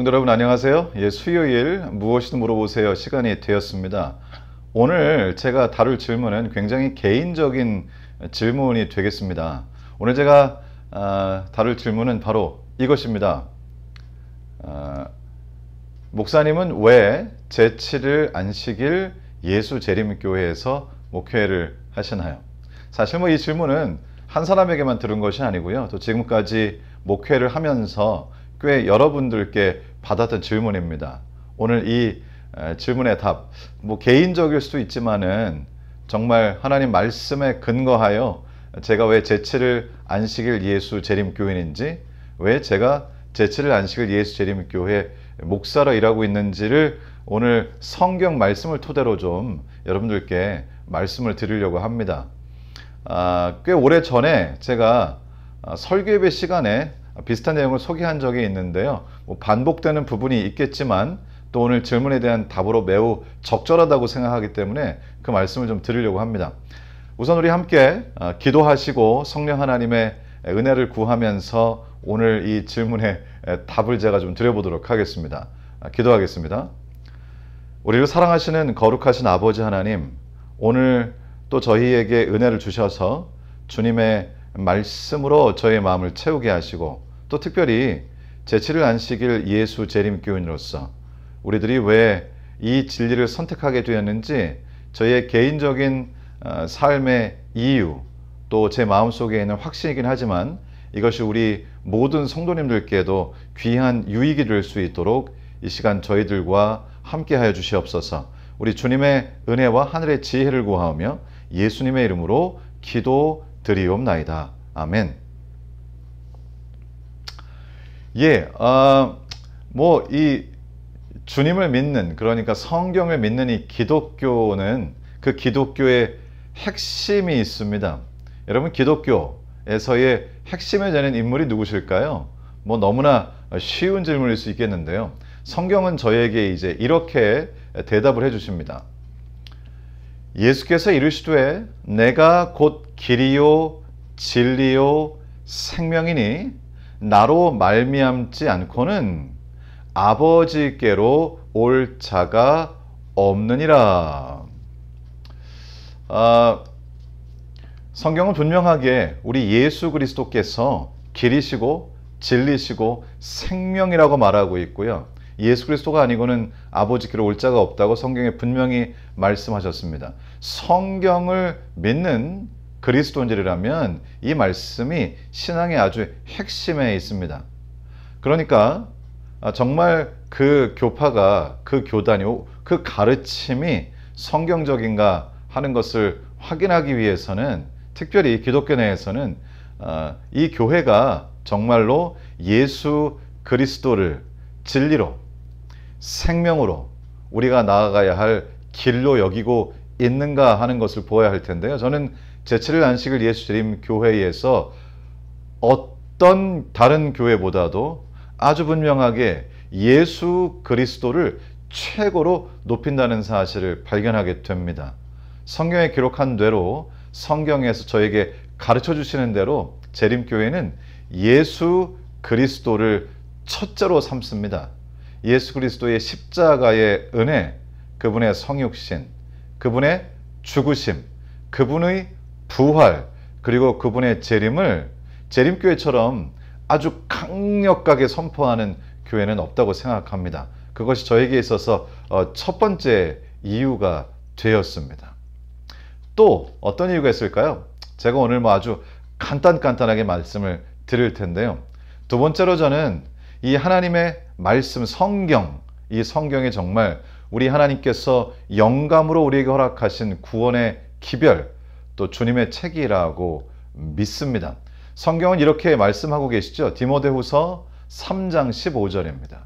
성도 여러분 안녕하세요. 수요일 무엇이든 물어보세요 시간이 되었습니다. 오늘 제가 다룰 질문은 굉장히 개인적인 질문이 되겠습니다. 오늘 제가 다룰 질문은 바로 이것입니다. 목사님은 왜 제7일 안식일 예수재림교회에서 목회를 하시나요? 사실 이 질문은 한 사람에게만 들은 것이 아니고요. 또 지금까지 목회를 하면서 꽤 여러분들께 받았던 질문입니다. 오늘 이 질문의 답, 개인적일 수도 있지만은 정말 하나님 말씀에 근거하여 제가 왜 제7일 안식일 예수 재림교인인지, 왜 제가 제7일 안식일 예수 재림교회 목사로 일하고 있는지를 오늘 성경 말씀을 토대로 좀 여러분들께 말씀을 드리려고 합니다. 꽤 오래 전에 제가 설교예배 시간에 비슷한 내용을 소개한 적이 있는데요. 반복되는 부분이 있겠지만 또 오늘 질문에 대한 답으로 매우 적절하다고 생각하기 때문에 그 말씀을 좀 드리려고 합니다. 우선 우리 함께 기도하시고 성령 하나님의 은혜를 구하면서 오늘 이 질문의 답을 제가 좀 드려보도록 하겠습니다. 기도하겠습니다. 우리를 사랑하시는 거룩하신 아버지 하나님, 오늘 또 저희에게 은혜를 주셔서 주님의 말씀으로 저의 마음을 채우게 하시고, 또 특별히 제7일 안식일 예수 재림교인으로서 우리들이 왜 이 진리를 선택하게 되었는지, 저의 개인적인 삶의 이유, 또 제 마음속에 있는 확신이긴 하지만 이것이 우리 모든 성도님들께도 귀한 유익이 될 수 있도록 이 시간 저희들과 함께하여 주시옵소서. 우리 주님의 은혜와 하늘의 지혜를 구하오며 예수님의 이름으로 기도드리옵나이다. 아멘. 이 주님을 믿는, 그러니까 성경을 믿는 이 기독교는 그 기독교의 핵심이 있습니다. 여러분, 기독교에서의 핵심이 되는 인물이 누구실까요? 너무나 쉬운 질문일 수 있겠는데요. 성경은 저에게 이제 이렇게 대답을 해주십니다. 예수께서 이르시되 내가 곧 길이요 진리요 생명이니 나로 말미암지 않고는 아버지께로 올 자가 없느니라. 성경은 분명하게 우리 예수 그리스도께서 길이시고 진리시고 생명이라고 말하고 있고요. 예수 그리스도가 아니고는 아버지께로 올 자가 없다고 성경에 분명히 말씀하셨습니다. 성경을 믿는 그리스도인들이라면 이 말씀이 신앙의 아주 핵심에 있습니다. 그러니까 정말 그 교파가, 그 교단이, 그 가르침이 성경적인가 하는 것을 확인하기 위해서는, 특별히 기독교 내에서는 이 교회가 정말로 예수 그리스도를 진리로, 생명으로 우리가 나아가야 할 길로 여기고 있는가 하는 것을 보아야 할 텐데요. 저는 제7일 안식일 예수재림교회에서 어떤 다른 교회보다도 아주 분명하게 예수 그리스도를 최고로 높인다는 사실을 발견하게 됩니다. 성경에 기록한 대로, 성경에서 저에게 가르쳐 주시는 대로 재림교회는 예수 그리스도를 첫째로 삼습니다. 예수 그리스도의 십자가의 은혜, 그분의 성육신, 그분의 죽으심, 그분의 부활, 그리고 그분의 재림을 재림교회처럼 아주 강력하게 선포하는 교회는 없다고 생각합니다. 그것이 저에게 있어서 첫 번째 이유가 되었습니다. 또 어떤 이유가 있을까요? 제가 오늘 아주 간단하게 말씀을 드릴 텐데요. 두 번째로 저는 이 하나님의 말씀, 성경, 이 성경이 정말 우리 하나님께서 영감으로 우리에게 허락하신 구원의 기별, 또 주님의 책이라고 믿습니다. 성경은 이렇게 말씀하고 계시죠. 디모데후서 3장 15절입니다.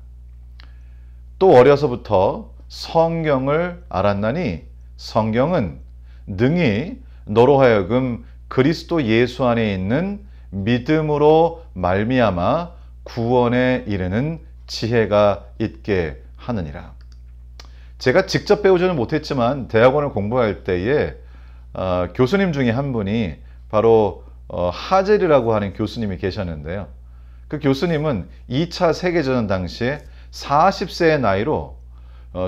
또 어려서부터 성경을 알았나니 성경은 능히 너로 하여금 그리스도 예수 안에 있는 믿음으로 말미암아 구원에 이르는 지혜가 있게 하느니라. 제가 직접 배우지는 못했지만 대학원을 공부할 때에 교수님 중에 한 분이 바로 하젤이라고 하는 교수님이 계셨는데요. 그 교수님은 2차 세계대전 당시에 40세의 나이로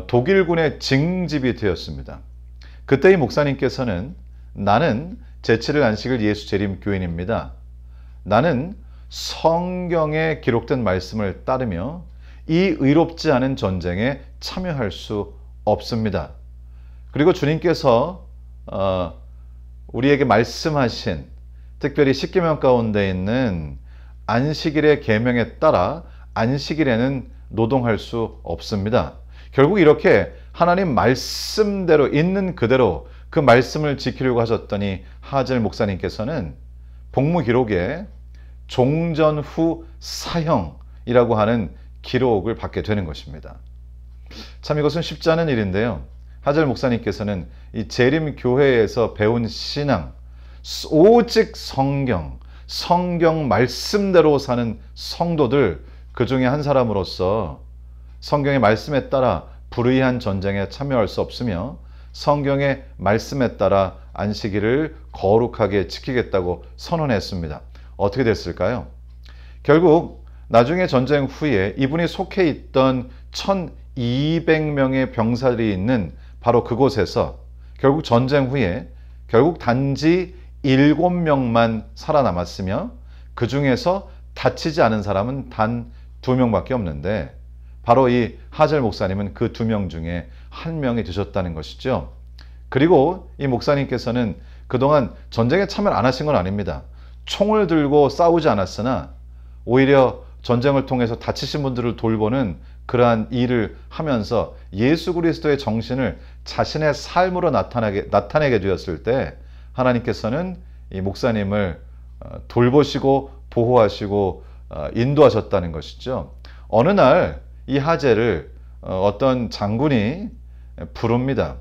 독일군의 징집이 되었습니다. 그때 이 목사님께서는 나는 제7일 안식일 예수 재림 교인입니다. 나는 성경에 기록된 말씀을 따르며 이 의롭지 않은 전쟁에 참여할 수 없습니다. 그리고 주님께서 우리에게 말씀하신 특별히 십계명 가운데 있는 안식일의 계명에 따라 안식일에는 노동할 수 없습니다. 결국 이렇게 하나님 말씀대로 있는 그대로 그 말씀을 지키려고 하셨더니 하젤 목사님께서는 복무 기록에 종전 후 사형이라고 하는 기록을 받게 되는 것입니다. 참 이것은 쉽지 않은 일인데요. 하젤 목사님께서는 이 재림교회에서 배운 신앙, 오직 성경 말씀대로 사는 성도들 그 중에 한 사람으로서 성경의 말씀에 따라 불의한 전쟁에 참여할 수 없으며 성경의 말씀에 따라 안식일을 거룩하게 지키겠다고 선언했습니다. 어떻게 됐을까요? 결국 나중에 전쟁 후에 이분이 속해 있던 1200명의 병사들이 있는 바로 그곳에서 결국 전쟁 후에 결국 단지 7명만 살아남았으며 그 중에서 다치지 않은 사람은 단 2명밖에 없는데 바로 이 하젤 목사님은 그 2명 중에 1명이 되셨다는 것이죠. 그리고 이 목사님께서는 그동안 전쟁에 참여를 안 하신 건 아닙니다. 총을 들고 싸우지 않았으나 오히려 전쟁을 통해서 다치신 분들을 돌보는 그러한 일을 하면서 예수 그리스도의 정신을 자신의 삶으로 나타내게 되었을 때 하나님께서는 이 목사님을 돌보시고 보호하시고 인도하셨다는 것이죠. 어느 날 이 하젤을 어떤 장군이 부릅니다.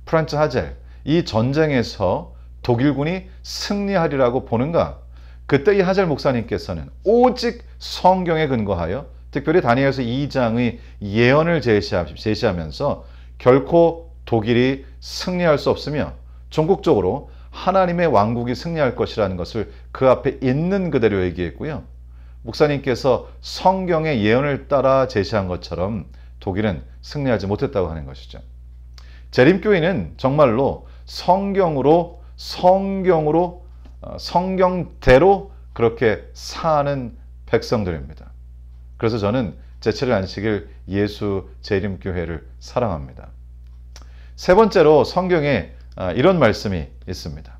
프란츠 하젤, 이 전쟁에서 독일군이 승리하리라고 보는가? 그때 이 하젤 목사님께서는 오직 성경에 근거하여 특별히 다니엘서 2장의 예언을 제시하면서 결코 독일이 승리할 수 없으며 전국적으로 하나님의 왕국이 승리할 것이라는 것을 그 앞에 있는 그대로 얘기했고요. 목사님께서 성경의 예언을 따라 제시한 것처럼 독일은 승리하지 못했다고 하는 것이죠. 재림교회는 정말로 성경대로 그렇게 사는 백성들입니다. 그래서 저는 제7일 안식일 예수 재림교회를 사랑합니다. 세 번째로 성경에 이런 말씀이 있습니다.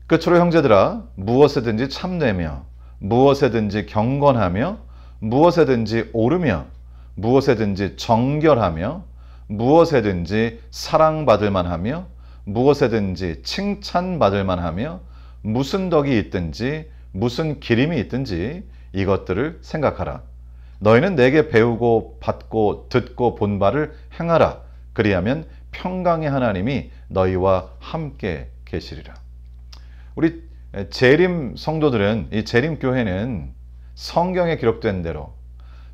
끝으로 형제들아 무엇에든지 참되며 무엇에든지 경건하며 무엇에든지 오르며 무엇에든지 정결하며 무엇에든지 사랑받을 만하며 무엇에든지 칭찬받을 만하며 무슨 덕이 있든지 무슨 기림이 있든지 이것들을 생각하라. 너희는 내게 배우고 받고 듣고 본 바를 행하라. 그리하면 평강의 하나님이 너희와 함께 계시리라. 우리 재림 성도들은, 이 재림 교회는 성경에 기록된 대로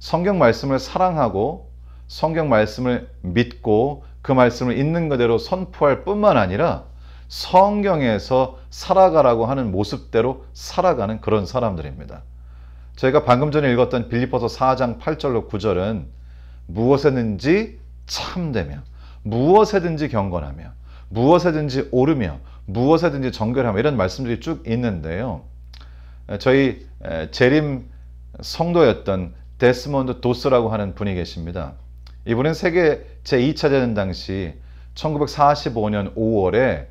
성경 말씀을 사랑하고 성경 말씀을 믿고 그 말씀을 있는 그대로 선포할 뿐만 아니라 성경에서 살아가라고 하는 모습대로 살아가는 그런 사람들입니다. 저희가 방금 전에 읽었던 빌립보서 4장 8절로 9절은 무엇에든지 참되며 무엇에든지 경건하며 무엇에든지 오르며 무엇에든지 정결하며 이런 말씀들이 쭉 있는데요. 저희 재림 성도였던 데스몬드 도스라고 하는 분이 계십니다. 이분은 세계 제2차 대전 당시 1945년 5월에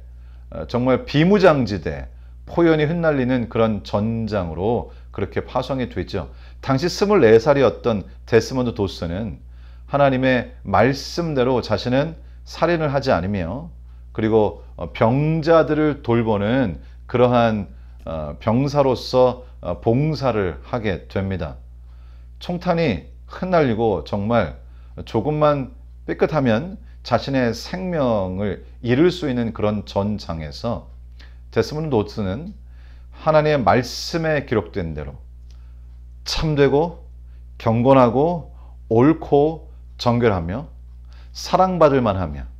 정말 비무장지대, 포연이 흩날리는 그런 전장으로 그렇게 파송이 됐죠. 당시 24살이었던 데스몬드 도스는 하나님의 말씀대로 자신은 살인을 하지 않으며 그리고 병자들을 돌보는 그러한 병사로서 봉사를 하게 됩니다. 총탄이 흩날리고 정말 조금만 삐끗하면 자신의 생명을 잃을 수 있는 그런 전장에서 데스몬드 도스는 하나님의 말씀에 기록된 대로 참되고 경건하고 옳고 정결하며 사랑받을 만하며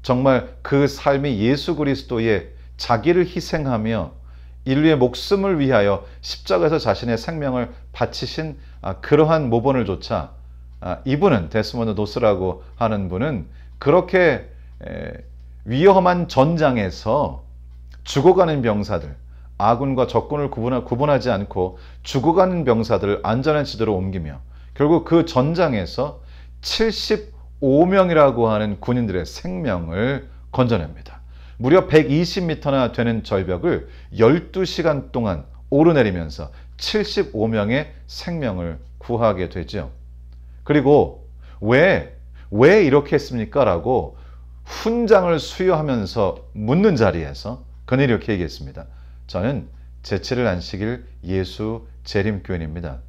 정말 그 삶이 예수 그리스도의 자기를 희생하며 인류의 목숨을 위하여 십자가에서 자신의 생명을 바치신 그러한 모본을 조차 이분은 데스몬드 도스라고 하는 분은 그렇게 위험한 전장에서 죽어가는 병사들, 아군과 적군을 구분하지 않고 죽어가는 병사들을 안전한 지도로 옮기며 결국 그 전장에서 75명이라고 하는 군인들의 생명을 건져냅니다. 무려 120m나 되는 절벽을 12시간 동안 오르내리면서 75명의 생명을 구하게 되죠. 그리고 왜 이렇게 했습니까? 라고 훈장을 수여하면서 묻는 자리에서 그는 이렇게 얘기했습니다. 저는 제7일 안식일 예수 재림교인입니다.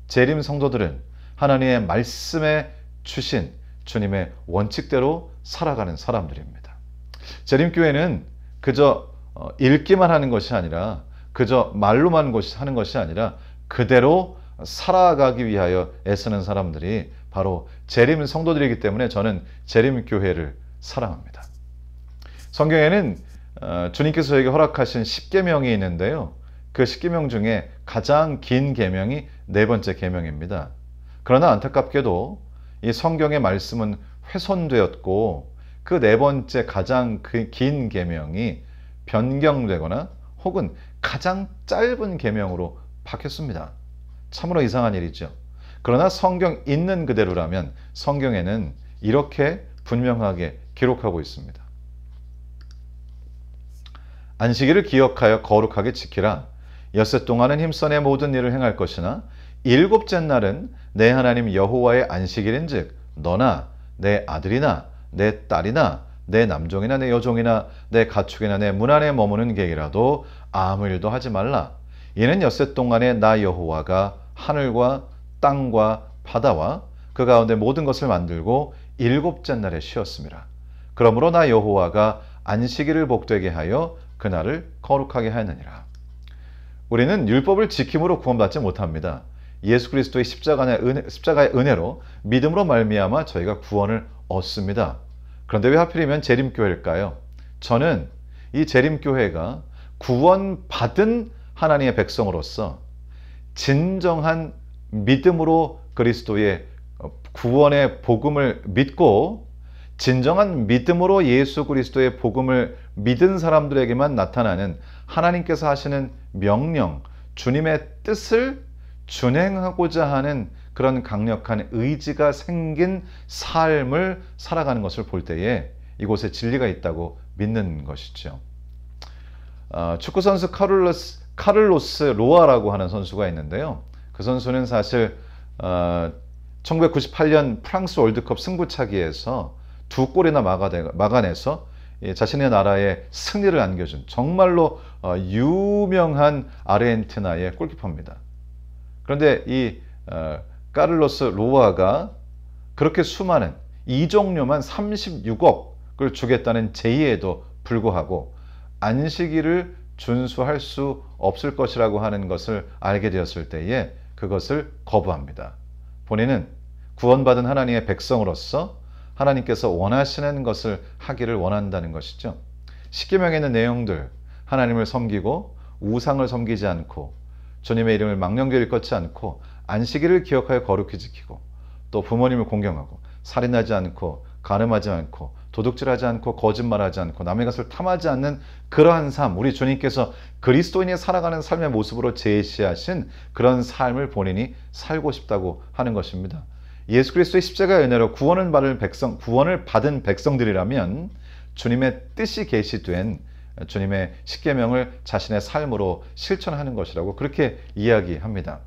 재림 성도들은 하나님의 말씀에 주신 주님의 원칙대로 살아가는 사람들입니다. 재림교회는 그저 읽기만 하는 것이 아니라 그저 말로만 하는 것이 아니라 그대로 살아가기 위하여 애쓰는 사람들이 바로 재림 성도들이기 때문에 저는 재림교회를 사랑합니다. 성경에는 주님께서 저에게 허락하신 10계명이 있는데요. 그 10계명 중에 가장 긴 계명이 네 번째 계명입니다. 그러나 안타깝게도 이 성경의 말씀은 훼손되었고 그 네 번째 가장 긴 계명이 변경되거나 혹은 가장 짧은 계명으로 바뀌었습니다. 참으로 이상한 일이죠. 그러나 성경 있는 그대로라면 성경에는 이렇게 분명하게 기록하고 있습니다. 안식일을 기억하여 거룩하게 지키라. 엿새 동안은 힘써 내 모든 일을 행할 것이나 일곱째 날은 내 하나님 여호와의 안식일인즉 너나 내 아들이나 내 딸이나 내 남종이나 내 여종이나 내 가축이나 내 문 안에 머무는 객이라도 아무 일도 하지 말라. 이는 엿새 동안에 나 여호와가 하늘과 땅과 바다와 그 가운데 모든 것을 만들고 일곱째 날에 쉬었습니다. 그러므로 나 여호와가 안식일을 복되게 하여 그날을 거룩하게 하였느니라. 우리는 율법을 지킴으로 구원받지 못합니다. 예수 그리스도의 십자가의 은혜로 믿음으로 말미암아 저희가 구원을 얻습니다. 그런데 왜 하필이면 재림교회일까요? 저는 이 재림교회가 구원받은 하나님의 백성으로서 진정한 믿음으로 그리스도의 구원의 복음을 믿고 진정한 믿음으로 예수 그리스도의 복음을 믿은 사람들에게만 나타나는 하나님께서 하시는 명령, 주님의 뜻을 준행하고자 하는 그런 강력한 의지가 생긴 삶을 살아가는 것을 볼 때에 이곳에 진리가 있다고 믿는 것이죠. 축구 선수 카를로스 로아라고 하는 선수가 있는데요. 그 선수는 사실 1998년 프랑스 월드컵 승부차기에서 2골이나 막아내서 자신의 나라에 승리를 안겨준 정말로 유명한 아르헨티나의 골키퍼입니다. 그런데 이 카를로스 로아가 그렇게 수많은 이적료만 36억을 주겠다는 제의에도 불구하고 안식일을 준수할 수 없을 것이라고 하는 것을 알게 되었을 때에 그것을 거부합니다. 본인은 구원받은 하나님의 백성으로서 하나님께서 원하시는 것을 하기를 원한다는 것이죠. 십계명에 있는 내용들, 하나님을 섬기고 우상을 섬기지 않고 주님의 이름을 망령되이 일컫지 않고 안식일을 기억하여 거룩히 지키고 또 부모님을 공경하고 살인하지 않고 간음하지 않고 도둑질하지 않고 거짓말하지 않고 남의 것을 탐하지 않는 그러한 삶, 우리 주님께서 그리스도인이 살아가는 삶의 모습으로 제시하신 그런 삶을 본인이 살고 싶다고 하는 것입니다. 예수 그리스도의 십자가의 은혜로 구원을 받은 백성들이라면 주님의 뜻이 계시된 주님의 십계명을 자신의 삶으로 실천하는 것이라고 그렇게 이야기합니다.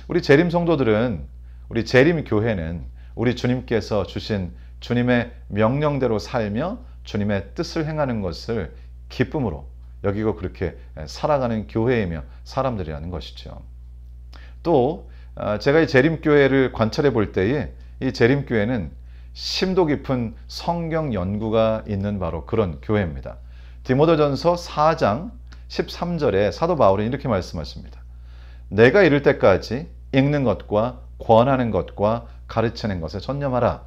우리 재림 성도들은, 우리 재림 교회는 우리 주님께서 주신 주님의 명령대로 살며 주님의 뜻을 행하는 것을 기쁨으로 여기고 그렇게 살아가는 교회이며 사람들이라는 것이죠. 또 제가 이 재림교회를 관찰해 볼 때에 이 재림교회는 심도 깊은 성경 연구가 있는 바로 그런 교회입니다. 디모데전서 4장 13절에 사도 바울은 이렇게 말씀하십니다. 내가 이를 때까지 읽는 것과 권하는 것과 가르치는 것에 전념하라.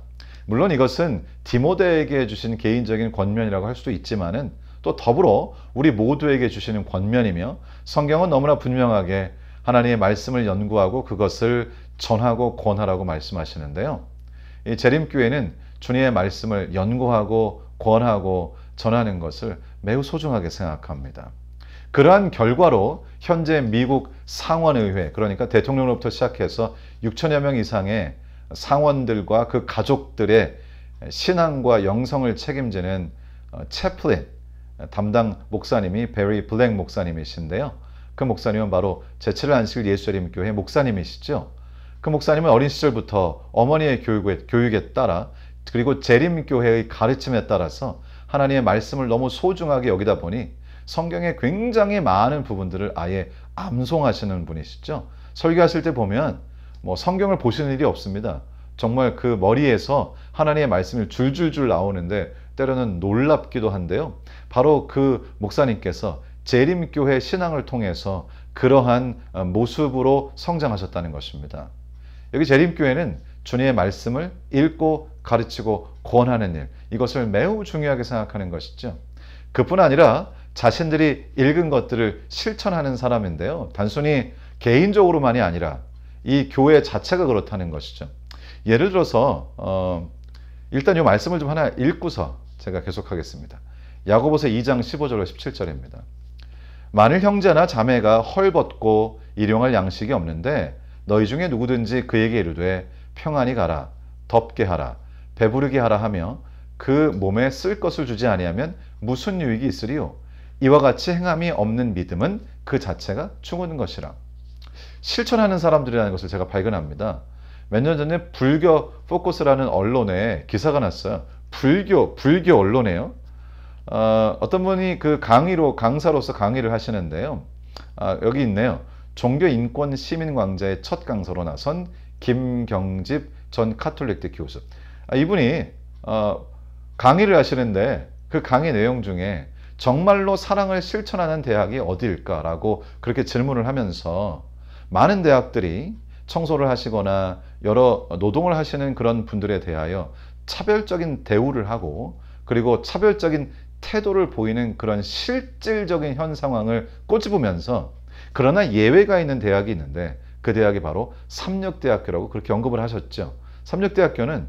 물론 이것은 디모데에게 주신 개인적인 권면이라고 할 수도 있지만은 또 더불어 우리 모두에게 주시는 권면이며 성경은 너무나 분명하게 하나님의 말씀을 연구하고 그것을 전하고 권하라고 말씀하시는데요. 이 재림교회는 주님의 말씀을 연구하고 권하고 전하는 것을 매우 소중하게 생각합니다. 그러한 결과로 현재 미국 상원의회, 그러니까 대통령으로부터 시작해서 6천여 명 이상의 상원들과 그 가족들의 신앙과 영성을 책임지는 채플린 담당 목사님이 베리 블랙 목사님이신데요. 그 목사님은 바로 제7일 안식일 예수재림교회 목사님이시죠. 그 목사님은 어린 시절부터 어머니의 교육에 따라 그리고 재림교회의 가르침에 따라서 하나님의 말씀을 너무 소중하게 여기다 보니 성경의 굉장히 많은 부분들을 아예 암송하시는 분이시죠. 설교하실 때 보면 성경을 보시는 일이 없습니다. 정말 그 머리에서 하나님의 말씀이 줄줄줄 나오는데 때로는 놀랍기도 한데요. 바로 그 목사님께서 재림교회 신앙을 통해서 그러한 모습으로 성장하셨다는 것입니다. 여기 재림교회는 주님의 말씀을 읽고 가르치고 권하는 일, 이것을 매우 중요하게 생각하는 것이죠. 그뿐 아니라 자신들이 읽은 것들을 실천하는 사람인데요. 단순히 개인적으로만이 아니라 이 교회 자체가 그렇다는 것이죠. 예를 들어서 일단 이 말씀을 좀 하나 읽고서 제가 계속하겠습니다. 야고보서 2장 15절로 17절입니다. 만일 형제나 자매가 헐벗고 일용할 양식이 없는데 너희 중에 누구든지 그에게 이르되 평안히 가라, 덥게 하라, 배부르게 하라 하며 그 몸에 쓸 것을 주지 아니하면 무슨 유익이 있으리요? 이와 같이 행함이 없는 믿음은 그 자체가 죽은 것이라. 실천하는 사람들이라는 것을 제가 발견합니다. 몇 년 전에 불교 포커스라는 언론에 기사가 났어요. 불교 언론에요. 어떤 분이 그 강사로서 강의를 하시는데요. 여기 있네요. 종교인권시민광자의 첫 강사로 나선 김경집 전 카톨릭대 교수. 이분이 강의를 하시는데 그 강의 내용 중에 정말로 사랑을 실천하는 대학이 어디일까라고 그렇게 질문을 하면서 많은 대학들이 청소를 하시거나 여러 노동을 하시는 그런 분들에 대하여 차별적인 대우를 하고 그리고 차별적인 태도를 보이는 그런 실질적인 현 상황을 꼬집으면서 그러나 예외가 있는 대학이 있는데 그 대학이 바로 삼력대학교라고 그렇게 언급을 하셨죠. 삼력대학교는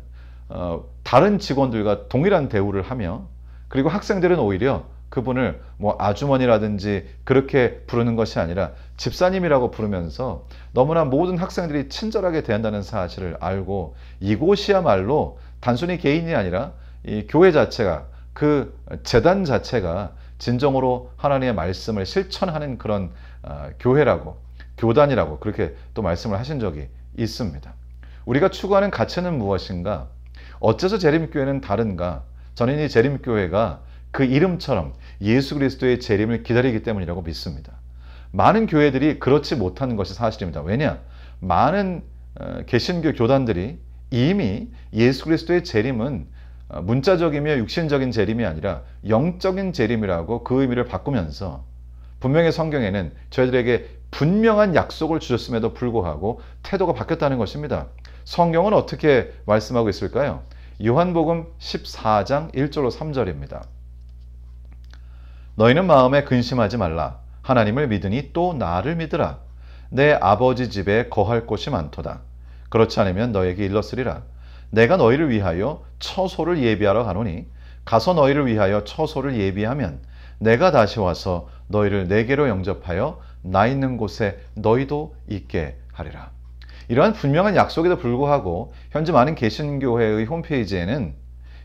다른 직원들과 동일한 대우를 하며 그리고 학생들은 오히려 그분을 아주머니라든지 그렇게 부르는 것이 아니라 집사님이라고 부르면서 너무나 모든 학생들이 친절하게 대한다는 사실을 알고 이곳이야말로 단순히 개인이 아니라 이 교회 자체가 그 재단 자체가 진정으로 하나님의 말씀을 실천하는 그런 교회라고 교단이라고 그렇게 또 말씀을 하신 적이 있습니다. 우리가 추구하는 가치는 무엇인가? 어째서 재림교회는 다른가? 저는 이 재림교회가 그 이름처럼 예수 그리스도의 재림을 기다리기 때문이라고 믿습니다. 많은 교회들이 그렇지 못하는 것이 사실입니다. 왜냐? 많은 개신교 교단들이 이미 예수 그리스도의 재림은 문자적이며 육신적인 재림이 아니라 영적인 재림이라고 그 의미를 바꾸면서 분명히 성경에는 저희들에게 분명한 약속을 주셨음에도 불구하고 태도가 바뀌었다는 것입니다. 성경은 어떻게 말씀하고 있을까요? 요한복음 14장 1절로 3절입니다. 너희는 마음에 근심하지 말라. 하나님을 믿으니 또 나를 믿으라. 내 아버지 집에 거할 곳이 많도다. 그렇지 않으면 너에게 일렀으리라. 내가 너희를 위하여 처소를 예비하러 가노니 가서 너희를 위하여 처소를 예비하면 내가 다시 와서 너희를 내게로 영접하여 나 있는 곳에 너희도 있게 하리라. 이러한 분명한 약속에도 불구하고 현재 많은 개신교회의 홈페이지에는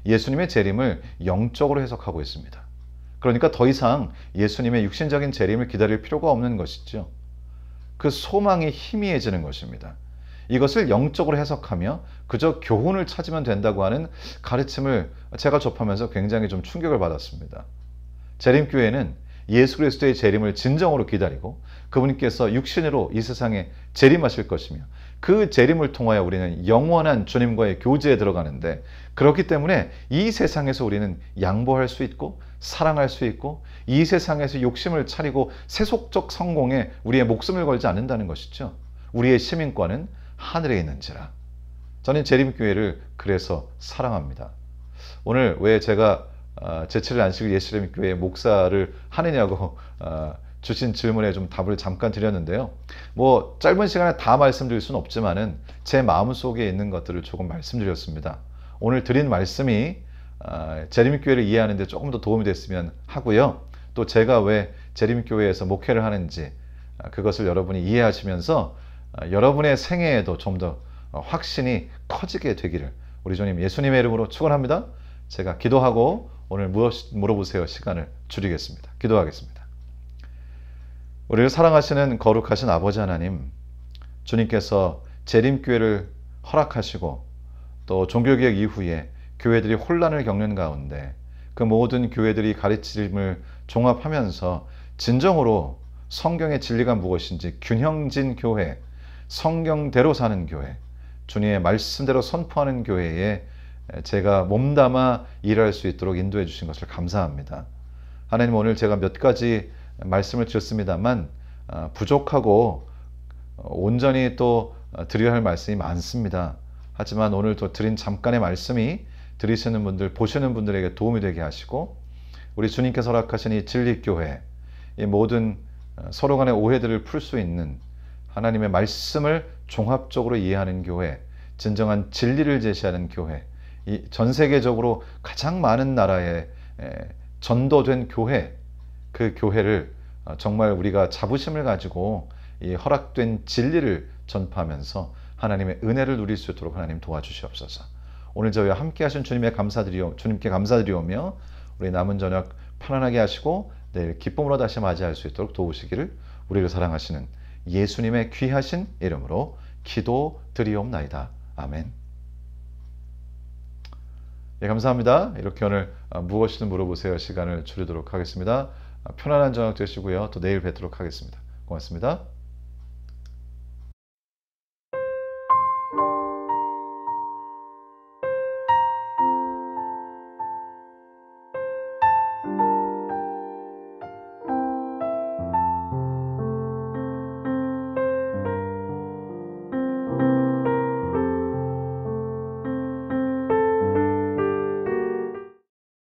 예수님의 재림을 영적으로 해석하고 있습니다. 그러니까 더 이상 예수님의 육신적인 재림을 기다릴 필요가 없는 것이죠. 그 소망이 희미해지는 것입니다. 이것을 영적으로 해석하며 그저 교훈을 찾으면 된다고 하는 가르침을 제가 접하면서 굉장히 좀 충격을 받았습니다. 재림교회는 예수 그리스도의 재림을 진정으로 기다리고 그분께서 육신으로 이 세상에 재림하실 것이며 그 재림을 통하여 우리는 영원한 주님과의 교제에 들어가는데 그렇기 때문에 이 세상에서 우리는 양보할 수 있고 사랑할 수 있고 이 세상에서 욕심을 차리고 세속적 성공에 우리의 목숨을 걸지 않는다는 것이죠. 우리의 시민권은 하늘에 있는지라. 저는 재림교회를 그래서 사랑합니다. 오늘 왜 제가 제7일 안식일 예수님교회 목사를 하느냐고 주신 질문에 좀 답을 잠깐 드렸는데요. 뭐 짧은 시간에 다 말씀드릴 수는 없지만은 제 마음속에 있는 것들을 조금 말씀드렸습니다. 오늘 드린 말씀이 재림교회를 이해하는 데 조금 더 도움이 됐으면 하고요. 또 제가 왜 재림교회에서 목회를 하는지 그것을 여러분이 이해하시면서 여러분의 생애에도 좀 더 확신이 커지게 되기를 우리 주님 예수님의 이름으로 축원합니다. 제가 기도하고 오늘 무엇 물어보세요 시간을 줄이겠습니다. 기도하겠습니다. 우리를 사랑하시는 거룩하신 아버지 하나님, 주님께서 재림교회를 허락하시고 또 종교개혁 이후에 교회들이 혼란을 겪는 가운데 그 모든 교회들이 가르침을 종합하면서 진정으로 성경의 진리가 무엇인지 균형진 교회, 성경대로 사는 교회, 주님의 말씀대로 선포하는 교회에 제가 몸담아 일할 수 있도록 인도해 주신 것을 감사합니다. 하나님, 오늘 제가 몇 가지 말씀을 드렸습니다만 부족하고 온전히 또 드려야 할 말씀이 많습니다. 하지만 오늘 또 드린 잠깐의 말씀이 들으시는 분들, 보시는 분들에게 도움이 되게 하시고 우리 주님께서 허락하신 이 진리교회, 이 모든 서로 간의 오해들을 풀 수 있는 하나님의 말씀을 종합적으로 이해하는 교회, 진정한 진리를 제시하는 교회, 이 전 세계적으로 가장 많은 나라에 전도된 교회, 그 교회를 정말 우리가 자부심을 가지고 이 허락된 진리를 전파하면서 하나님의 은혜를 누릴 수 있도록 하나님 도와주시옵소서. 오늘 저희와 함께 하신 주님께 감사드리오며 우리 남은 저녁 편안하게 하시고 내일 기쁨으로 다시 맞이할 수 있도록 도우시기를 우리를 사랑하시는 예수님의 귀하신 이름으로 기도드리옵나이다. 아멘. 예, 감사합니다. 이렇게 오늘 무엇이든 물어보세요 시간을 줄이도록 하겠습니다. 편안한 저녁 되시고요. 또 내일 뵙도록 하겠습니다. 고맙습니다.